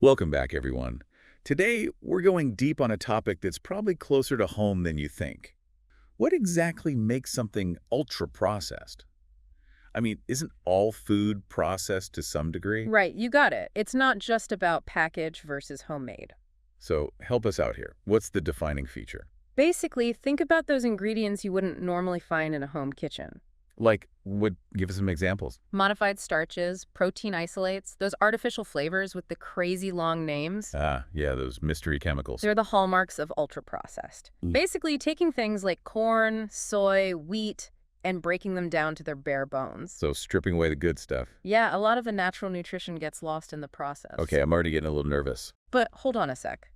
Welcome back, everyone. Today, we're going deep on a topic that's probably closer to home than you think. What exactly makes something ultra-processed? I mean, isn't all food processed to some degree? Right, you got it. It's not just about packaged versus homemade. So help us out here. What's the defining feature? Basically, think about those ingredients you wouldn't normally find in a home kitchen. Give us some examples. Modified starches, protein isolates, those artificial flavors with the crazy long names, Ah, yeah, those mystery chemicals. they're the hallmarks of ultra-processed. Mm. Basically, taking things like corn, soy, wheat, and breaking them down to their bare bones. So stripping away the good stuff. Yeah, a lot of the natural nutrition gets lost in the process. Okay, I'm already getting a little nervous. But hold on a sec.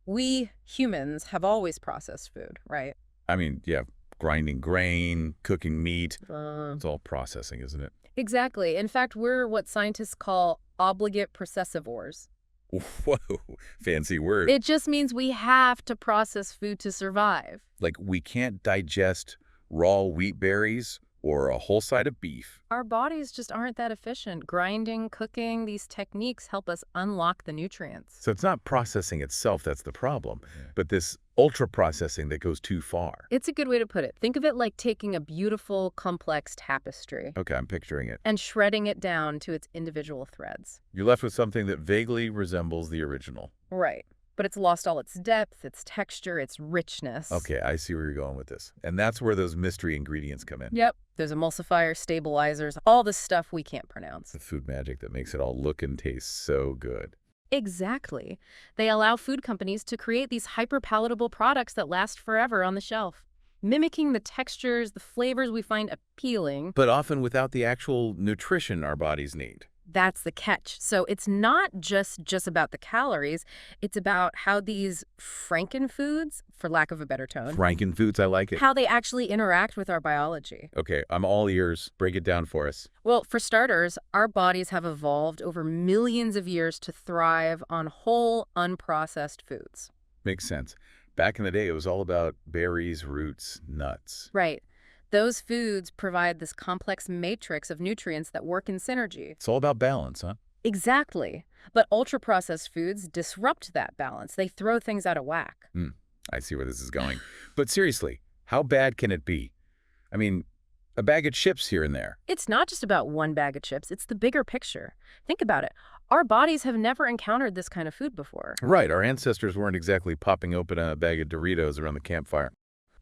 We humans have always processed food, right? I mean, yeah, grinding grain, cooking meat. Uh, It's all processing, isn't it? Exactly. In fact, we're what scientists call obligate processivores. Whoa, fancy word. It just means we have to process food to survive. Like we can't digest raw wheat berries or a whole side of beef. Our bodies just aren't that efficient. Grinding, cooking, these techniques help us unlock the nutrients. So it's not processing itself that's the problem, but this ultra processing that goes too far. It's a good way to put it. Think of it like taking a beautiful, complex tapestry Okay, I'm picturing it. and shredding it down to its individual threads. You're left with something that vaguely resembles the original. Right. But it's lost all its depth, its texture, its richness. Okay, I see where you're going with this. And that's where those mystery ingredients come in. Yep. There's emulsifiers, stabilizers, all the stuff we can't pronounce. The food magic that makes it all look and taste so good. Exactly. They allow food companies to create these hyper-palatable products that last forever on the shelf, mimicking the textures, the flavors we find appealing. But often without the actual nutrition our bodies need. That's the catch. So it's not just about the calories. It's about how these frankenfoods, for lack of a better tone, Frankenfoods, I like it. how they actually interact with our biology. Okay, I'm all ears. Break it down for us. Well, for starters, our bodies have evolved over millions of years to thrive on whole, unprocessed foods. Makes sense. Back in the day, it was all about berries, roots, nuts. Right. Those foods provide this complex matrix of nutrients that work in synergy. It's all about balance, huh? Exactly. But ultra-processed foods disrupt that balance. They throw things out of whack. I see where this is going. But seriously, how bad can it be? I mean, a bag of chips here and there. It's not just about one bag of chips. It's the bigger picture. Think about it. Our bodies have never encountered this kind of food before. Right, our ancestors weren't exactly popping open a bag of Doritos around the campfire.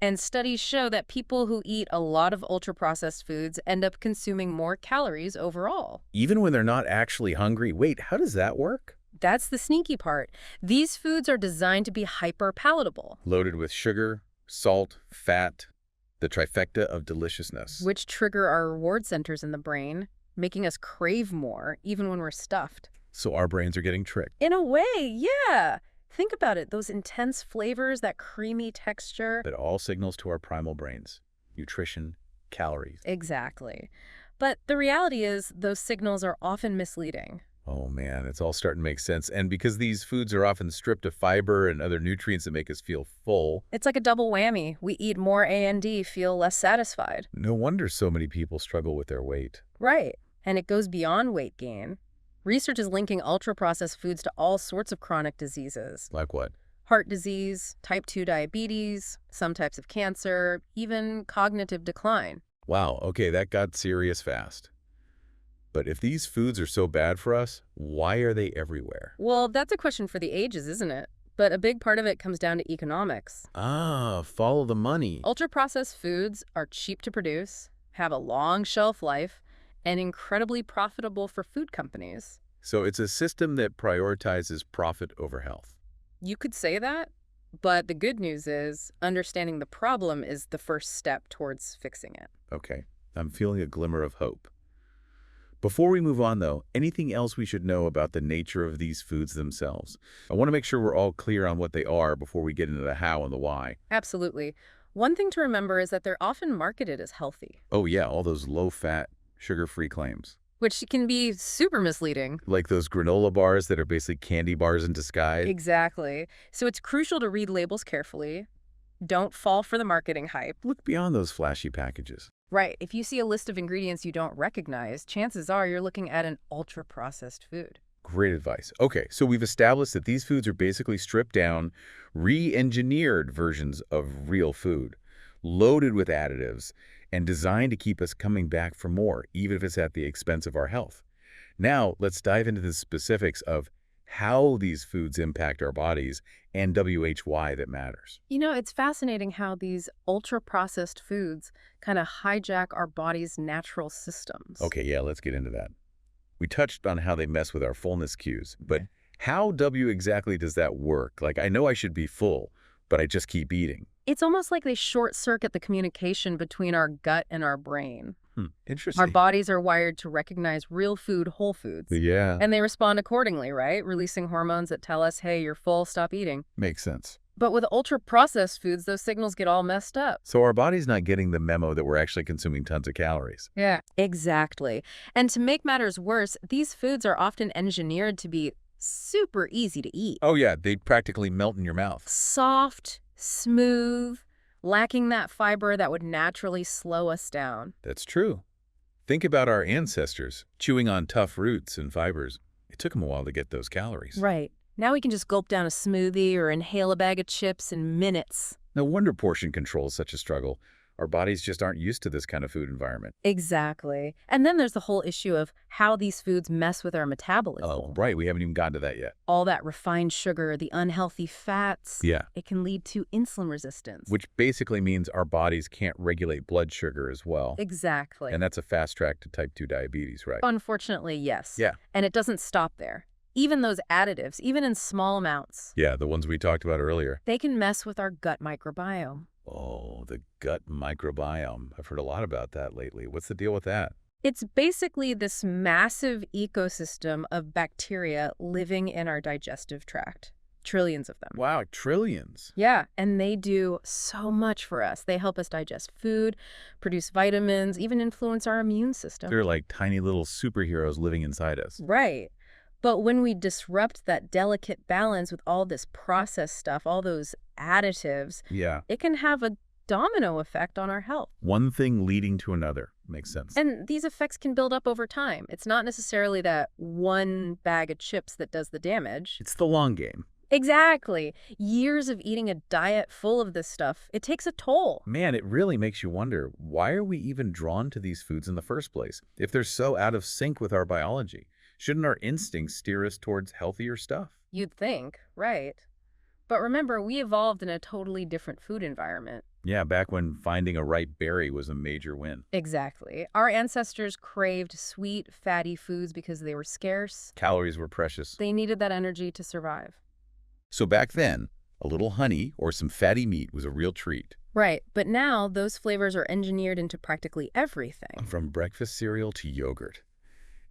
And studies show that people who eat a lot of ultra-processed foods end up consuming more calories overall. Even when they're not actually hungry. Wait, how does that work? That's the sneaky part. These foods are designed to be hyper-palatable, Loaded with sugar, salt, fat, the trifecta of deliciousness. which trigger our reward centers in the brain, making us crave more, even when we're stuffed. So our brains are getting tricked. In a way, yeah. Think about it. Those intense flavors, that creamy texture. That all signals to our primal brains. Nutrition, calories. Exactly. But the reality is those signals are often misleading. Oh man, it's all starting to make sense. And because these foods are often stripped of fiber and other nutrients that make us feel full, It's like a double whammy. We eat more A and D, feel less satisfied. no wonder so many people struggle with their weight. Right. And it goes beyond weight gain. Research is linking ultra-processed foods to all sorts of chronic diseases. Like what? Heart disease, type 2 diabetes, some types of cancer, even cognitive decline. Wow, okay, that got serious fast. But if these foods are so bad for us, why are they everywhere? Well, that's a question for the ages, isn't it? But a big part of it comes down to economics. Ah, follow the money. Ultra-processed foods are cheap to produce, have a long shelf life, and incredibly profitable for food companies. So it's a system that prioritizes profit over health. You could say that, but the good news is understanding the problem is the first step towards fixing it. Okay, I'm feeling a glimmer of hope. Before we move on, though, anything else we should know about the nature of these foods themselves? I want to make sure we're all clear on what they are before we get into the how and the why. Absolutely. One thing to remember is that they're often marketed as healthy, Oh yeah, all those low-fat, sugar-free claims. which can be super misleading. Like those granola bars that are basically candy bars in disguise. Exactly. So it's crucial to read labels carefully. Don't fall for the marketing hype. Look beyond those flashy packages. Right. If you see a list of ingredients you don't recognize, chances are you're looking at an ultra-processed food. Great advice. Okay, so we've established that these foods are basically stripped down, re-engineered versions of real food, loaded with additives, and designed to keep us coming back for more, even if it's at the expense of our health. Now, let's dive into the specifics of how these foods impact our bodies and why that matters. You know, it's fascinating how these ultra-processed foods kind of hijack our body's natural systems. Okay, yeah, let's get into that. We touched on how they mess with our fullness cues, but Okay. how exactly does that work? Like, I know I should be full, but I just keep eating. It's almost like they short-circuit the communication between our gut and our brain. Our Interesting. bodies are wired to recognize real food, whole foods. Yeah, And they respond accordingly, right? Releasing hormones that tell us, hey, you're full, stop eating. makes sense. But with ultra-processed foods, those signals get all messed up. So our body's not getting the memo that we're actually consuming tons of calories. Yeah. Exactly. And to make matters worse, these foods are often engineered to be super easy to eat. Oh yeah, they practically melt in your mouth. Soft, smooth, lacking that fiber that would naturally slow us down. That's true. Think about our ancestors chewing on tough roots and fibers. It took them a while to get those calories. Right. Now we can just gulp down a smoothie or inhale a bag of chips in minutes. No wonder portion control is such a struggle. Our bodies just aren't used to this kind of food environment. Exactly. And then there's the whole issue of how these foods mess with our metabolism. Oh, right. We haven't even gotten to that yet. All that refined sugar, the unhealthy fats, Yeah. it can lead to insulin resistance. Which basically means our bodies can't regulate blood sugar as well. Exactly. And that's a fast track to type 2 diabetes, right? Unfortunately, yes. Yeah. And it doesn't stop there. Even those additives, even in small amounts, Yeah, the ones we talked about earlier. they can mess with our gut microbiome. Oh, the gut microbiome. I've heard a lot about that lately. What's the deal with that? It's basically this massive ecosystem of bacteria living in our digestive tract. Trillions of them. Wow, trillions. Yeah, and they do so much for us. They help us digest food, produce vitamins, even influence our immune system. They're like tiny little superheroes living inside us. Right. But when we disrupt that delicate balance with all this processed stuff, all those additives, Yeah. it can have a domino effect on our health. One thing leading to another. Makes sense. And these effects can build up over time. It's not necessarily that one bag of chips that does the damage. It's the long game. Exactly. Years of eating a diet full of this stuff, it takes a toll. Man, it really makes you wonder, why are we even drawn to these foods in the first place? If they're so out of sync with our biology, shouldn't our instincts steer us towards healthier stuff? You'd think, right? But remember, we evolved in a totally different food environment. Yeah, back when finding a ripe berry was a major win. Exactly. Our ancestors craved sweet, fatty foods because they were scarce. Calories were precious. They needed that energy to survive. So back then, a little honey or some fatty meat was a real treat. Right, but now those flavors are engineered into practically everything. From breakfast cereal to yogurt.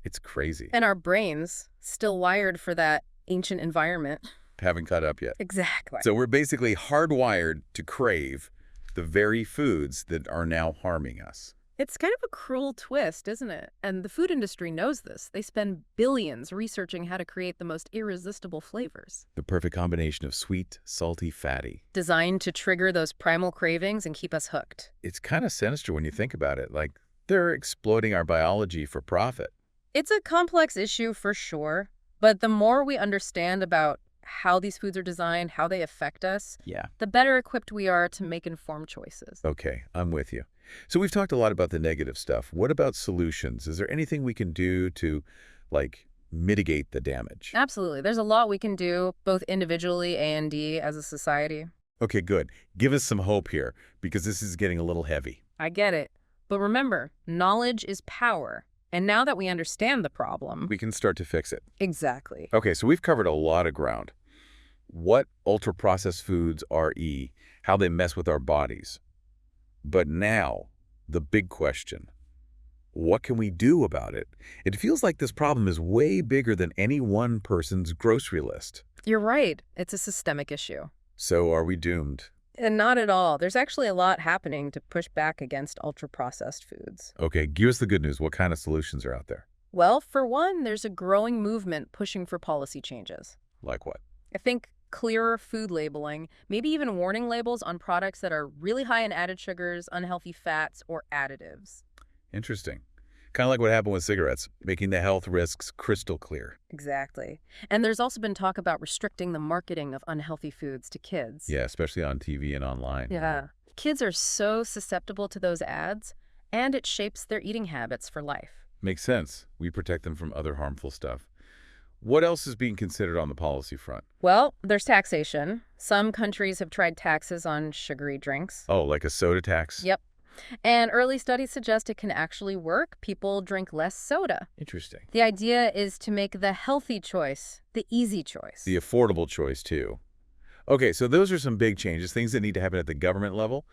It's crazy. And our brains, still wired for that ancient environment. Haven't caught up yet. Exactly. So we're basically hardwired to crave the very foods that are now harming us. It's kind of a cruel twist, isn't it? And the food industry knows this. They spend billions researching how to create the most irresistible flavors, The perfect combination of sweet, salty, fatty. designed to trigger those primal cravings and keep us hooked. It's kind of sinister when you think about it. Like, they're exploiting our biology for profit. It's a complex issue for sure, but the more we understand about how these foods are designed, how they affect us, Yeah. the better equipped we are to make informed choices. Okay, I'm with you. So we've talked a lot about the negative stuff. What about solutions? Is there anything we can do to, like, mitigate the damage? Absolutely. There's a lot we can do, both individually and as a society. Okay, good. Give us some hope here, because this is getting a little heavy. I get it. But remember, knowledge is power. And now that we understand the problem... We can start to fix it. Exactly. Okay, so we've covered a lot of ground. What ultra-processed foods are how they mess with our bodies. But now, the big question. What can we do about it? It feels like this problem is way bigger than any one person's grocery list. You're right. It's a systemic issue. So are we doomed? And not at all. There's actually a lot happening to push back against ultra-processed foods. Okay, give us the good news. What kind of solutions are out there? Well, for one, there's a growing movement pushing for policy changes. Like what? I think clearer food labeling, maybe even warning labels on products that are really high in added sugars, unhealthy fats, or additives. Interesting. Kind of like what happened with cigarettes, making the health risks crystal clear. Exactly. And there's also been talk about restricting the marketing of unhealthy foods to kids. Yeah, especially on TV and online. Yeah. Kids are so susceptible to those ads, and it shapes their eating habits for life. Makes sense. We protect them from other harmful stuff. What else is being considered on the policy front? Well, there's taxation. Some countries have tried taxes on sugary drinks. Oh, like a soda tax? Yep. And early studies suggest it can actually work. People drink less soda. Interesting. The idea is to make the healthy choice the easy choice. The affordable choice, too. Okay, so those are some big changes, things that need to happen at the government level.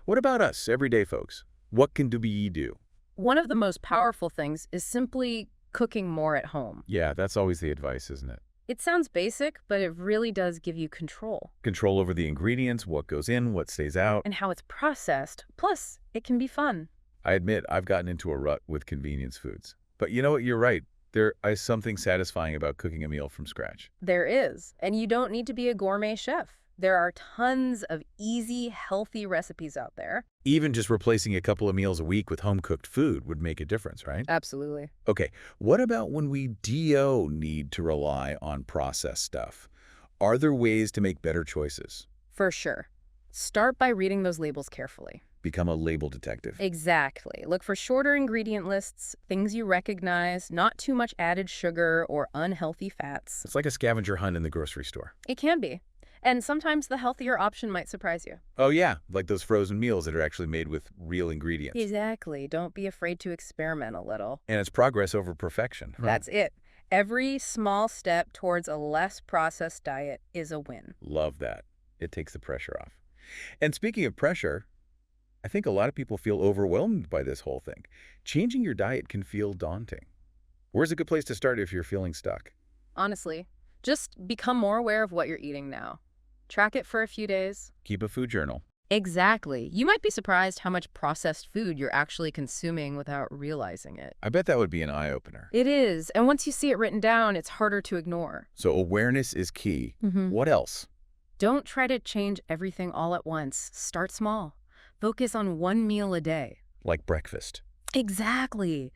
What about us, everyday folks? What can we do? One of the most powerful things is simply cooking more at home. Yeah, that's always the advice, isn't it? It sounds basic, but it really does give you control. Control over the ingredients, what goes in, what stays out. And how it's processed. Plus, it can be fun. I admit I've gotten into a rut with convenience foods. But you know what? You're right. There is something satisfying about cooking a meal from scratch. There is. And you don't need to be a gourmet chef. There are tons of easy, healthy recipes out there. Even just replacing a couple of meals a week with home-cooked food would make a difference, right? Absolutely. Okay, what about when we need to rely on processed stuff? Are there ways to make better choices? For sure. Start by reading those labels carefully. Become a label detective. Exactly. Look for shorter ingredient lists, things you recognize, not too much added sugar or unhealthy fats. It's like a scavenger hunt in the grocery store. It can be. And sometimes the healthier option might surprise you. Oh yeah, like those frozen meals that are actually made with real ingredients. Exactly. Don't be afraid to experiment a little. And it's progress over perfection. That's it. Every small step towards a less processed diet is a win. Love that. It takes the pressure off. And speaking of pressure, I think a lot of people feel overwhelmed by this whole thing. Changing your diet can feel daunting. Where's a good place to start if you're feeling stuck? Honestly, just become more aware of what you're eating now. Track it for a few days. Keep a food journal. Exactly. You might be surprised how much processed food you're actually consuming without realizing it. I bet that would be an eye-opener. It is. And once you see it written down, it's harder to ignore. So awareness is key. Mm-hmm. What else? Don't try to change everything all at once. Start small. Focus on one meal a day. Like breakfast. Exactly.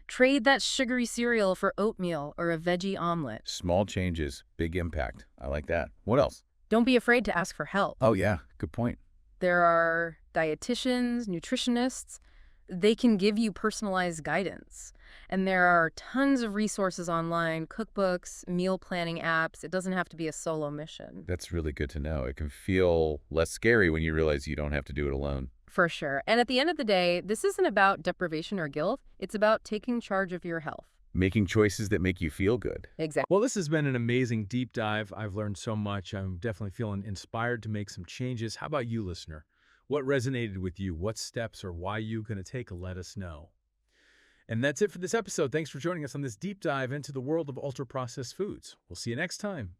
Trade that sugary cereal for oatmeal or a veggie omelet. Small changes, big impact. I like that. What else? Don't be afraid to ask for help. Oh yeah, good point. There are dietitians, nutritionists. They can give you personalized guidance. And there are tons of resources online, cookbooks, meal planning apps. It doesn't have to be a solo mission. That's really good to know. It can feel less scary when you realize you don't have to do it alone. For sure. And at the end of the day, this isn't about deprivation or guilt. It's about taking charge of your health. Making choices that make you feel good. Exactly. Well, this has been an amazing deep dive. I've learned so much. I'm definitely feeling inspired to make some changes. How about you, listener? What resonated with you? What steps or why you going to take? Let us know. And that's it for this episode. Thanks for joining us on this deep dive into the world of ultra-processed foods. We'll see you next time.